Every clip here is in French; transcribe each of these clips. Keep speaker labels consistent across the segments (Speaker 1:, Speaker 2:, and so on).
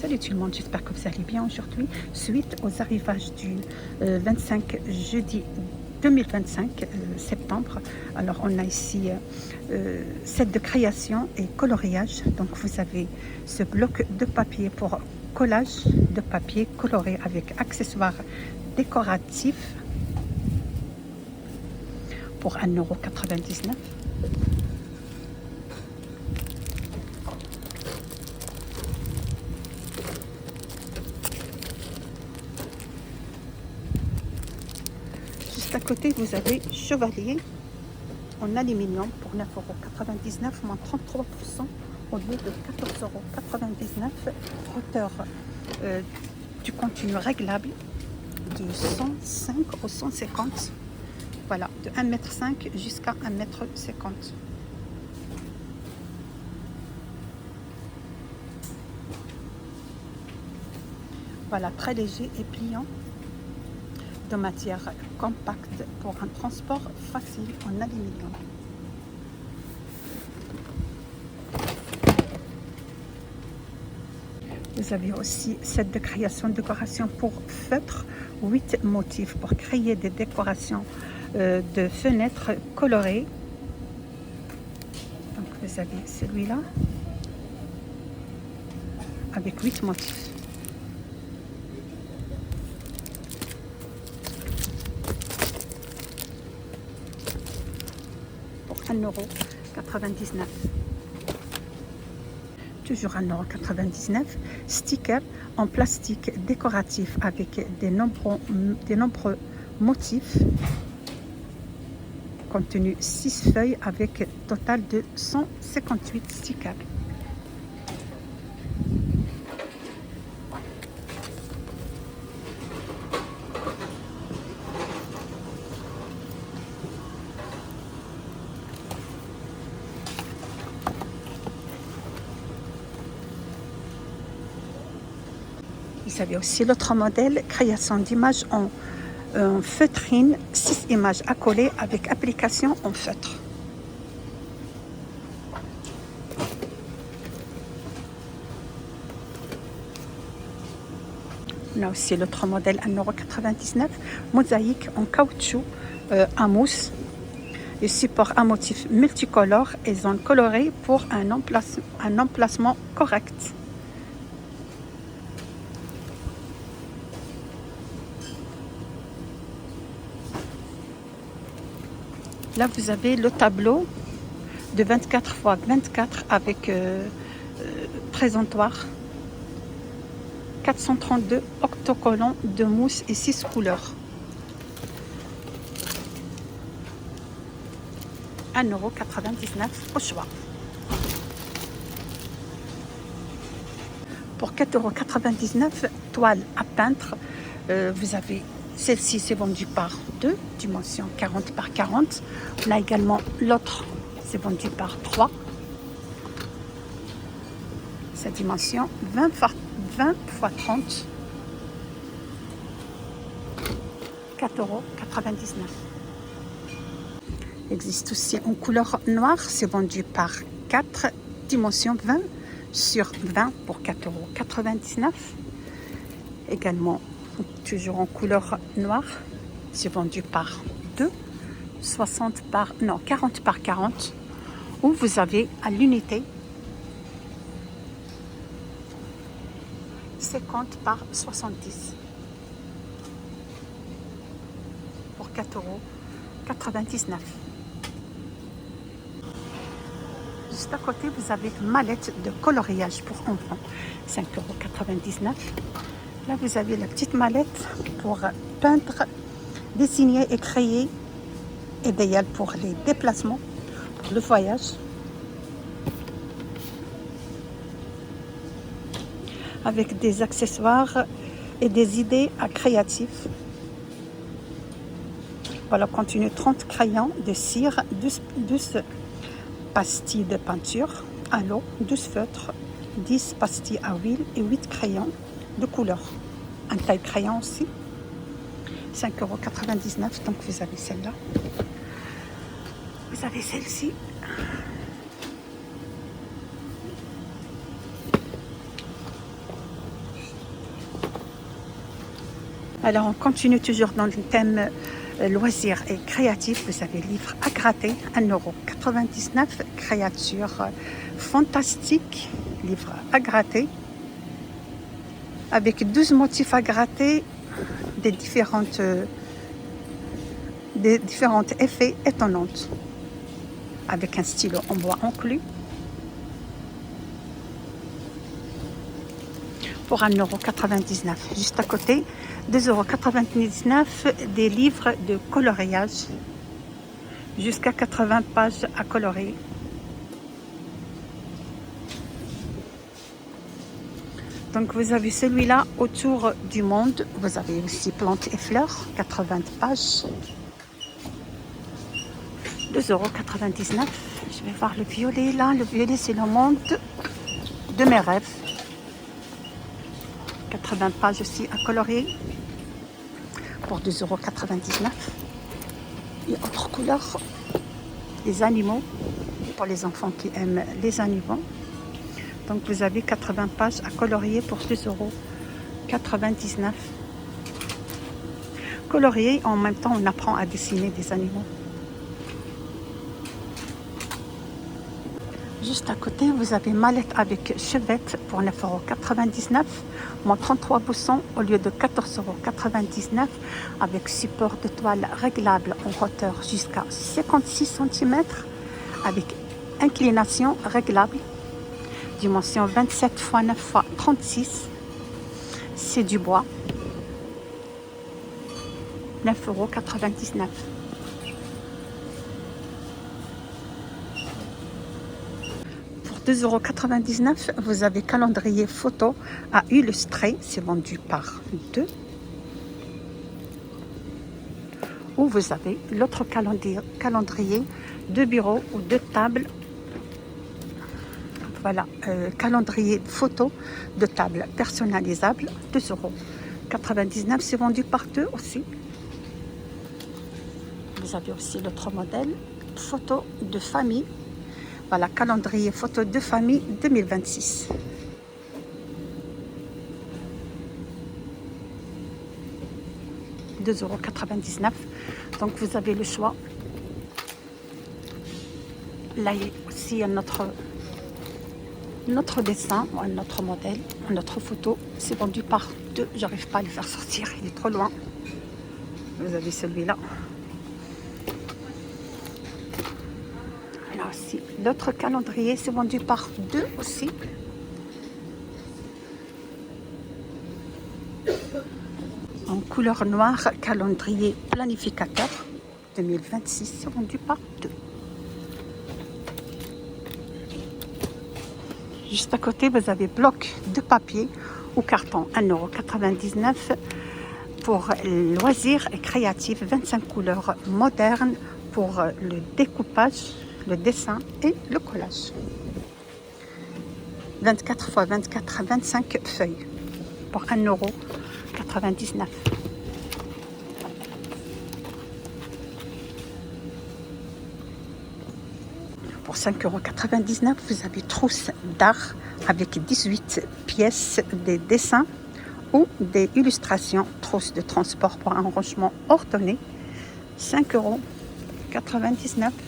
Speaker 1: Salut tout le monde, j'espère que vous allez bien aujourd'hui. Suite aux arrivages du 25 jeudi 2025 septembre. Alors on a ici set de création et coloriage. Donc vous avez ce bloc de papier pour collage de papier coloré avec accessoires décoratifs pour 1,99 €. Juste à côté, vous avez Chevalier en aluminium pour 9,99 €, moins 33% au lieu de 14,99 €. Hauteur du contenu réglable de 105 au 150. Voilà, de 1,5 m jusqu'à 1,50 m. Voilà, très léger et pliant, de matière compacte pour un transport facile en aluminium. Vous avez aussi set de création décoration pour feutre, 8 motifs pour créer des décorations de fenêtres colorées. Donc vous avez celui-là avec 8 motifs. Pour 1,99 €. Toujours 1,99 €. Sticker en plastique décoratif avec des nombreux motifs. Contenu 6 feuilles avec total de 158 stickers. Vous avez aussi l'autre modèle, création d'images en feutrine, 6 images à coller avec application en feutre. On a aussi l'autre modèle 1,99 €, mosaïque en caoutchouc à mousse, et support à motifs multicolores et zones colorées pour un emplacement correct. Là, vous avez le tableau de 24 x 24 avec présentoir. 432 octocollants de mousse et 6 couleurs. 1,99 € au choix. Pour 4,99 €, toile à peindre. Vous avez celle-ci, c'est vendu par 2, dimension 40 par 40. On a également l'autre, c'est vendu par 3. Sa dimension 20 x 30. 4,99 €. Il existe aussi en couleur noire, c'est vendu par 4, dimension 20 sur 20 pour 4,99 €. Également, toujours en couleur noire, c'est vendu par 2, 40 par 40, où vous avez à l'unité 50 par 70 pour 4,99 €. Juste à côté, vous avez une mallette de coloriage pour enfants, 5,99 €. Là, vous avez la petite mallette pour peindre, dessiner et créer, idéal pour les déplacements, pour le voyage. Avec des accessoires et des idées créatives. Voilà, contenu 30 crayons de cire, 12 pastilles de peinture à l'eau, 12 feutres, 10 pastilles à huile et 8 crayons de couleur. Un taille crayon aussi. 5,99 €. Donc vous avez celle-là. Vous avez celle-ci. Alors on continue toujours dans le thème loisirs et créatifs. Vous avez livre à gratter, 1,99 €, créatures fantastiques, livre à gratter, avec 12 motifs à gratter, des différentes effets étonnantes, avec un stylo en bois inclus. Pour 1,99 €. Juste à côté, 2,99 € des livres de coloriage, jusqu'à 80 pages à colorier. Donc vous avez celui-là, autour du monde. Vous avez aussi plantes et fleurs, 80 pages, 2,99 €. Je vais voir le violet là. Le violet, c'est le monde de mes rêves. 80 pages aussi à colorier pour 2,99 €. Et autre couleur, les animaux, pour les enfants qui aiment les animaux. Donc vous avez 80 pages à colorier pour 2,99 €. Colorier, en même temps on apprend à dessiner des animaux. Juste à côté, vous avez mallette avec chevette pour 9,99 €, moins 33 boussons au lieu de 14,99 €, avec support de toile réglable en hauteur jusqu'à 56 cm, avec inclination réglable, dimension 27 x 9 x 36, c'est du bois, 9,99 €. Pour 2,99 €, vous avez calendrier photo à illustrer, c'est vendu par 2. Ou vous avez l'autre calendrier de bureau ou de table. Voilà, calendrier photo de table personnalisable, 2,99 €, c'est vendu par 2 aussi. Vous avez aussi l'autre modèle, photo de famille. Voilà, calendrier photo de famille 2026. €2,99 €. Donc vous avez le choix. Là, il y a aussi un autre dessin, un autre modèle, une autre photo. C'est vendu par 2. J'arrive pas à le faire sortir, il est trop loin. Vous avez celui-là. Là aussi, l'autre calendrier, c'est vendu par 2 aussi. En couleur noire, calendrier planificateur 2026, c'est vendu par 2. Juste à côté, vous avez bloc de papier ou carton, 1,99 € pour loisirs et créatifs, 25 couleurs modernes pour le découpage, le dessin et le collage. 24 x 24 à 25 feuilles pour 1,99 €. Pour 5,99 €, vous avez trousse d'art avec 18 pièces, des dessins ou des illustrations. Trousse de transport pour un rangement ordonné, 5,99 €.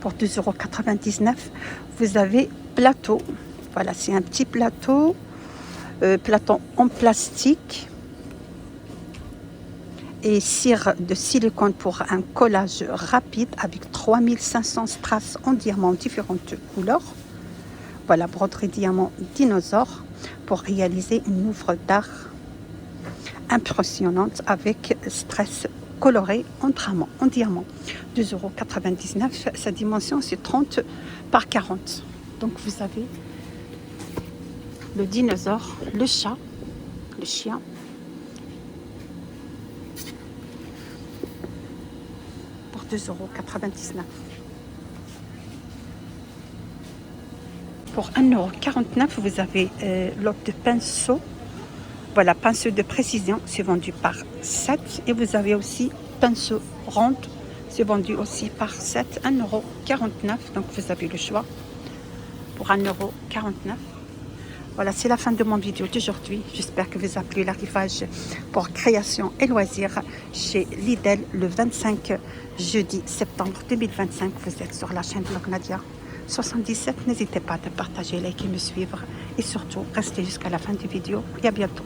Speaker 1: Pour 2,99 €, vous avez plateau. Voilà, c'est un petit plateau, plateau en plastique et cire de silicone pour un collage rapide avec 3500 strass en diamant, différentes couleurs. Voilà, broderie diamant dinosaure pour réaliser une œuvre d'art impressionnante avec stress coloré en diamant. 2,99 €. Sa dimension, c'est 30 par 40. Donc vous avez le dinosaure, le chat, le chien. Pour 2,99 €. Pour 1,49 €, vous avez lot de pinceaux Voilà, pinceau de précision, c'est vendu par 7. Et vous avez aussi pinceau ronde, c'est vendu aussi par 7, 1,49 €. Donc vous avez le choix pour 1,49 €. Voilà, c'est la fin de mon vidéo d'aujourd'hui. J'espère que vous avez plu l'arrivage pour création et loisirs chez Lidl le 25 jeudi septembre 2025. Vous êtes sur la chaîne Vlog Nadia 77. N'hésitez pas à partager, liker, me suivre et surtout restez jusqu'à la fin de vidéo. Et à bientôt.